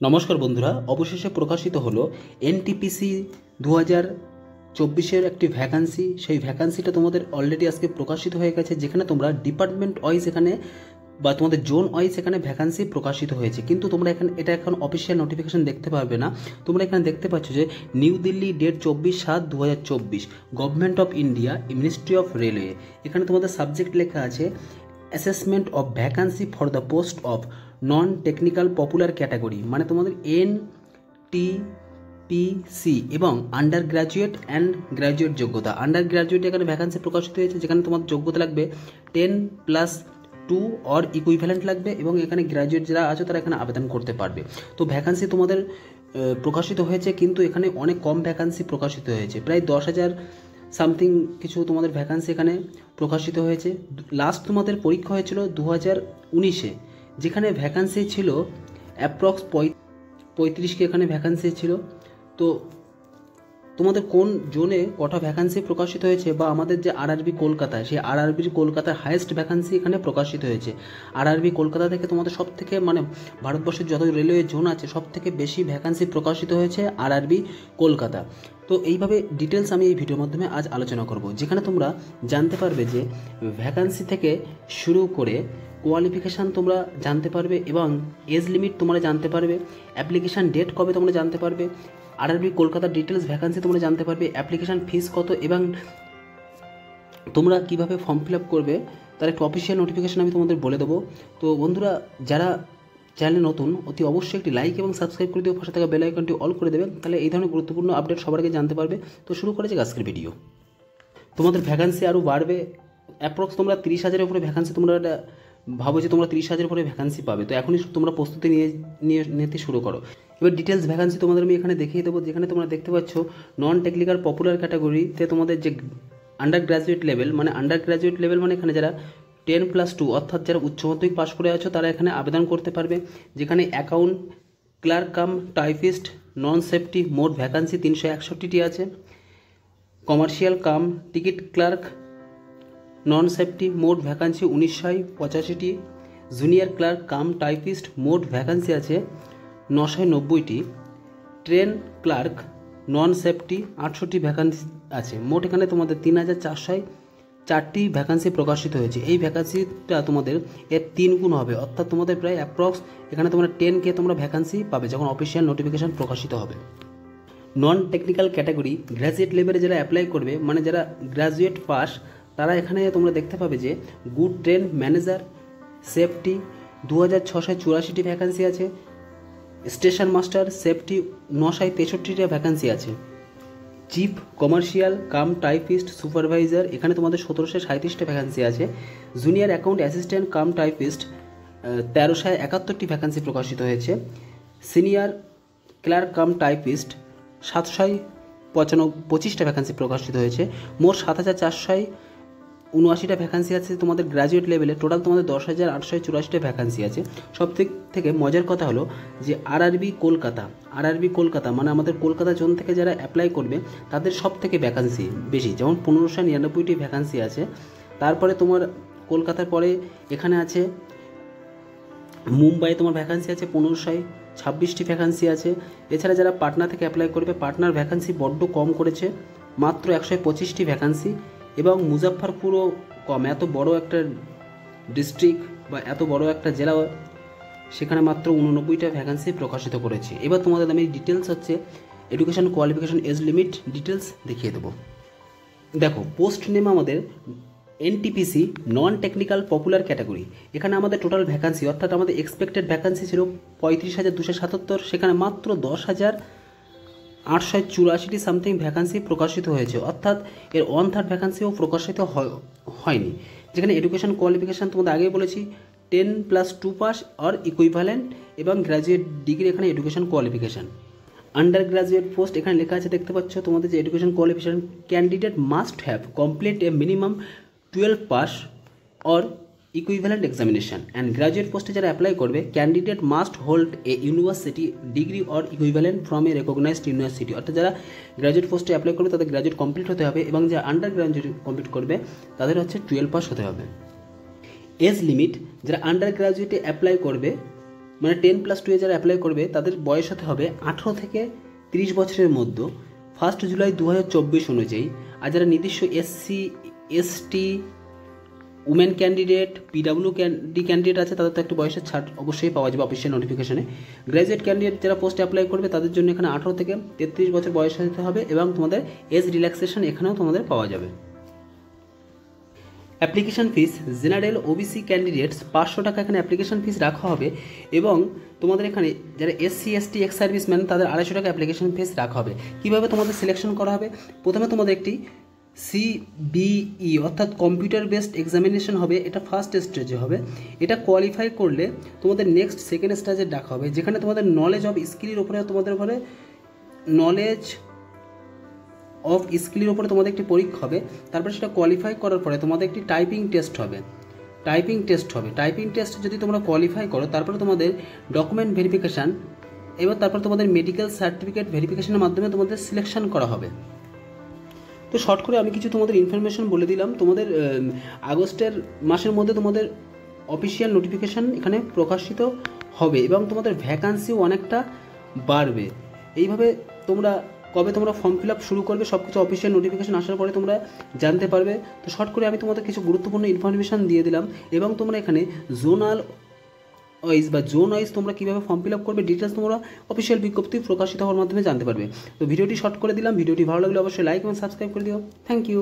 নমস্কার বন্ধুরা, অবশেষে প্রকাশিত হলো এনটিপিসি 2024-এর একটি ভ্যাকান্সি। সেই ভ্যাকান্সিটা তোমাদের অলরেডি আজকে প্রকাশিত হয়ে গেছে, যেখানে তোমরা ডিপার্টমেন্ট ওয়াইজ এখানে বা তোমাদের জোন ওয়াইজ এখানে ভ্যাকান্সি প্রকাশিত হয়েছে। কিন্তু তোমরা এটা এখন অফিসিয়াল নোটিফিকেশন দেখতে পারবে না। তোমরা এখানে দেখতে পাচ্ছ যে new Delhi, date 24/7/2024, government of India, ministry of railway. এখানে তোমাদের সাবজেক্ট লেখা আছে assessment of vacancy for the post of non technical popular category, মানে তোমাদের NTPC এবং আন্ডার গ্র্যাজুয়েট অ্যান্ড গ্র্যাজুয়েট যোগ্যতা। আন্ডার গ্র্যাজুয়েট এখানে ভ্যাকান্সি প্রকাশিত হয়েছে, যেখানে তোমাদের যোগ্যতা লাগবে 10+2 অর ইকুইভ্যালেন্ট লাগবে, এবং এখানে গ্র্যাজুয়েট যারা আছে তারা এখানে আবেদন করতে পারবে। তো ভ্যাকান্সি তোমাদের প্রকাশিত হয়েছে, কিন্তু এখানে অনেক কম ভ্যাকান্সি প্রকাশিত হয়েছে, প্রায় 10,000 সামথিং কিছু তোমাদের ভ্যাকান্সি এখানে প্রকাশিত হয়েছে। লাস্ট তোমাদের পরীক্ষা হয়েছিল 2019-এ, যেখানে ভ্যাকান্সি ছিল অ্যাপ্রক্স 35টি এখানে ভ্যাকান্সি ছিল। তো তোমাদের কোন জোনে কটা ভ্যাকান্সি প্রকাশিত হয়েছে, বা আমাদের যে আরআরবি কলকাতা, সেই আরআরবি কলকাতার হাইয়েস্ট ভ্যাকান্সি এখানে প্রকাশিত হয়েছে। আরআরবি কলকাতা থেকে তোমাদের সব থেকে, মানে ভারতবর্ষের যত রেলওয়ে জোন আছে সব থেকে বেশি ভ্যাকান্সি প্রকাশিত হয়েছে আরআরবি কলকাতা। তো এইভাবে ডিটেলস আমি এই ভিডিওর মাধ্যমে আজ আলোচনা করব, যেখানে তোমরা জানতে পারবে যে ভ্যাকান্সি থেকে শুরু করে কোয়ালিফিকেশান তোমরা জানতে পারবে, এবং এজ লিমিট তোমরা জানতে পারবে, অ্যাপ্লিকেশান ডেট কবে তোমরা জানতে পারবে, আরআরবি কলকাতার ডিটেলস ভ্যাকান্সি তোমরা জানতে পারবে, অ্যাপ্লিকেশান ফিস কত, এবং তোমরা কিভাবে ফর্ম ফিল আপ করবে তার একটা অফিসিয়াল নোটিফিকেশান আমি তোমাদের বলে দেবো। তো বন্ধুরা, যারা চ্যানেলে নতুন, অতি অবশ্যই একটি লাইক এবং সাবস্ক্রাইব করে দিও, পাশে থাকা বেল আইকনটি অল করে দেবেন, তাহলে এই ধরনের গুরুত্বপূর্ণ আপডেট সবার আগে জানতে পারবে। তো শুরু করেছে আজকের ভিডিও। তোমাদের ভ্যাকান্সি আরও বাড়বে, অ্যাপ্রক্স তোমরা 30,000-এর উপরে ভ্যাকান্সি তোমরা ভাবো যে তোমরা 30,000-এর উপরে ভ্যাকান্সি পাবে। তো এখনই তোমরা প্রস্তুতি নিতে শুরু করো। এবার ডিটেলস ভ্যাকান্সি তোমাদের আমি এখানে দেখিয়ে দেবো, যেখানে তোমরা দেখতে পাচ্ছ নন টেকনিক্যাল পপুলার ক্যাটাগরিতে তোমাদের যে আন্ডার গ্র্যাজুয়েট লেভেল, মানে আন্ডার গ্র্যাজুয়েট লেভেল মানে এখানে যারা 10+2 অর্থাৎ যারা উচ্চ মাধ্যমিক পাশ করে আছো তারা এখানে আবেদন করতে পারবে। যেখানে account clerk cum typist non safety মোট ভ্যাকান্সি 361টি আছে। Commercial cum ticket clerk non safety মোট ভ্যাকান্সি 1985টি। জুনিয়র ক্লার্ক কাম টাইপিস্ট মোট ভ্যাকান্সি আছে 990টি। ট্রেন ক্লার্ক নন সেফটি 800টি ভ্যাকান্সি আছে। মোট এখানে তোমাদের 3,404টি ভ্যাকান্সি প্রকাশিত হয়েছে। এই ভ্যাকান্সিটা তোমাদের এর 3 গুণ হবে, অর্থাৎ তোমাদের প্রায় অ্যাপ্রক্স এখানে তোমরা 10K তোমরা ভ্যাকান্সি পাবে যখন অফিসিয়াল নোটিফিকেশান প্রকাশিত হবে। নন টেকনিক্যাল ক্যাটাগরি গ্র্যাজুয়েট লেভেলে যারা অ্যাপ্লাই করবে, মানে যারা গ্র্যাজুয়েট পাস, তারা এখানে তোমরা দেখতে পাবে যে গুড ট্রেন ম্যানেজার সেফটি 2,684টি ভ্যাকান্সি আছে। স্টেশন মাস্টার সেফটি 963টা ভ্যাকান্সি আছে। Chief commercial cum typist supervisor এখানে তোমাদের 1,737টা ভ্যাকান্সি আছে। Junior account assistant cum typist 1,371টি ভ্যাকান্সি প্রকাশিত হয়েছে। সিনিয়র ক্লার্ক কাম টাইপিস্ট 725টা ভ্যাকান্সি প্রকাশিত হয়েছে। মোট 7,479টা ভ্যাকান্সি আছে তোমাদের গ্র্যাজুয়েট লেভেলে। টোটাল তোমাদের 10,884টা ভ্যাকান্সি আছে। সব থেকে মজার কথা হলো যে আরআরবি কলকাতা মানে আমাদের কলকাতা জোন থেকে যারা অ্যাপ্লাই করবে তাদের সব থেকে ভ্যাকান্সি বেশি, যেমন 1,599টি ভ্যাকান্সি আছে। তারপরে তোমার কলকাতার পরে এখানে আছে মুম্বাই, তোমার ভ্যাকান্সি আছে 1,526টি ভ্যাকান্সি আছে। এছাড়া যারা পাটনা থেকে অ্যাপ্লাই করবে, পাটনার ভ্যাকান্সি বড্ড কম করেছে, মাত্র 125টি ভ্যাকান্সি। এবং মুজাফফরপুরও কম, এত বড় একটা ডিস্ট্রিক্ট বা এত বড় একটা জেলা, সেখানে মাত্র 89টা ভ্যাকান্সি প্রকাশিত করেছে। এবার তোমাদের আমি ডিটেলস হচ্ছে education qualification age limit details দেখিয়ে দেবো। দেখো, পোস্ট নেম আমাদের NTPC non technical popular category. এখানে আমাদের টোটাল ভ্যাকান্সি, অর্থাৎ আমাদের এক্সপেক্টেড ভ্যাকান্সি ছিল 35,277, সেখানে মাত্র 10,884টি সামথিং ভ্যাকান্সি প্রকাশিত হয়েছে, অর্থাৎ এর 1/3 ভ্যাকান্সিও প্রকাশিত হয়নি। যেখানে এডুকেশন কোয়ালিফিকেশান তোমাদের আগেই বলেছি 10+2 পাস অর ইকুইভ্যালেন্ট, এবং গ্র্যাজুয়েট ডিগ্রি এখানে education qualification. Under graduate post এখানে লেখা আছে, দেখতে পাচ্ছ তোমাদের যে education qualification, candidate must have complete A minimum 12 pass or equivalent examination. And graduate পোস্টে যারা অ্যাপ্লাই করবে, candidate must hold a university degree or equivalent from a recognized university. অর্থাৎ যারা গ্র্যাজুয়েট পোস্টে অ্যাপ্লাই করবে তাদের গ্র্যাজুয়েট কমপ্লিট হতে হবে, এবং যারা আন্ডার গ্র্যাজুয়েট কমপ্লিট করবে তাদের হচ্ছে 12 পাস হতে হবে। এজ লিমিট, যারা আন্ডার গ্র্যাজুয়েটে অ্যাপ্লাই করবে মানে 10+2 যারা অ্যাপ্লাই করবে তাদের বয়স হতে হবে 18 থেকে 30 বছরের মধ্যে 1 জুলাই 2024 অনুযায়ী। আর যারা নির্দিষ্ট SC ST women candidate PWD candidate আছে তাদের তো একটু বয়সের ছাড় অবশ্যই পাওয়া যাবে অফিসিয়াল নোটিফিকেশনে। গ্র্যাজুয়েট ক্যান্ডিডেট যারা পোস্ট অ্যাপ্লাই করবে তাদের জন্য এখানে 18 থেকে 33 বছর বয়স হতে হবে এবং তোমাদের এজ রিল্যাক্সেশন এখানেও তোমাদের পাওয়া যাবে। Application fees general OBC candidates 500 টাকা এখানে অ্যাপ্লিকেশন ফিস রাখা হবে এবং তোমাদের এখানে যারা SC ST এক্স সার্ভিসম্যান তাদের 250 টাকা অ্যাপ্লিকেশন ফিস রাখা হবে। কীভাবে তোমাদের সিলেকশন করা হবে? প্রথমে তোমাদের একটি CBE অর্থাৎ কম্পিউটার বেসড এক্সামিনেশন হবে, এটা ফার্স্ট স্টেজে হবে। এটা কোয়ালিফাই করলে তোমাদের নেক্সট সেকেন্ড স্টেজে ডাকা হবে, যেখানে তোমাদের নলেজ অফ স্কিলের উপরে তোমাদের উপরে নলেজ অফ স্কিলের উপরে তোমাদের একটি পরীক্ষা হবে। তারপরে সেটা কোয়ালিফাই করার পরে তোমাদের একটি টাইপিং টেস্ট হবে। টাইপিং টেস্ট যদি তোমরা কোয়ালিফাই করো তারপরে তোমাদের ডকুমেন্ট ভেরিফিকেশান, এবার তারপর তোমাদের মেডিকেল সার্টিফিকেট ভেরিফিকেশনের মাধ্যমে তোমাদের সিলেকশন করা হবে। তো শর্ট করে আমি কিছু তোমাদের ইনফরমেশন বলে দিলাম। তোমাদের আগস্টের মাসের মধ্যে তোমাদের অফিসিয়াল নোটিফিকেশান এখানে প্রকাশিত হবে এবং তোমাদের ভ্যাকান্সিও অনেকটা বাড়বে। এইভাবে তোমরা কবে তোমরা ফর্ম ফিল আপ শুরু করবে সব কিছু অফিসিয়াল নোটিফিকেশান আসার পরে তোমরা জানতে পারবে। তো শর্ট করে আমি তোমাদের কিছু গুরুত্বপূর্ণ ইনফরমেশান দিয়ে দিলাম এবং তোমরা এখানে জোন ওয়াইজ তোমরা কীভাবে ফর্ম ফিল আপ করবে ডিটেলস তোমরা অফিসিয়াল বিজ্ঞপ্তি প্রকাশিত হওয়ার মাধ্যমে জানতে পারবে। তো ভিডিওটি শর্ট করে দিলাম। ভিডিওটি ভালো লাগলে অবশ্যই লাইক এবং সাবস্ক্রাইব করে দিও। Thank you.